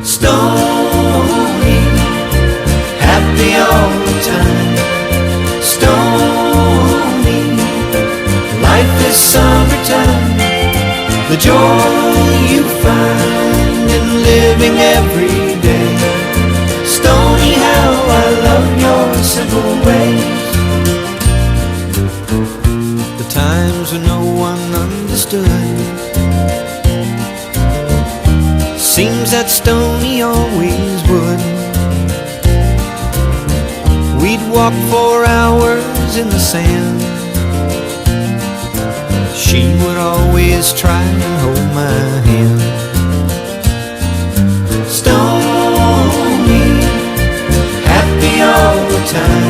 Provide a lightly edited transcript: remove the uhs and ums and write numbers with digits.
Stony, happy all the time. Stony, life is summertime. The joy you find in living every day. Stony, how I love your simple ways. The times when no one understood. Seems that Stony always would. We'd walk for hours in the sand. She would always try and hold my hand. Stony, happy all the time.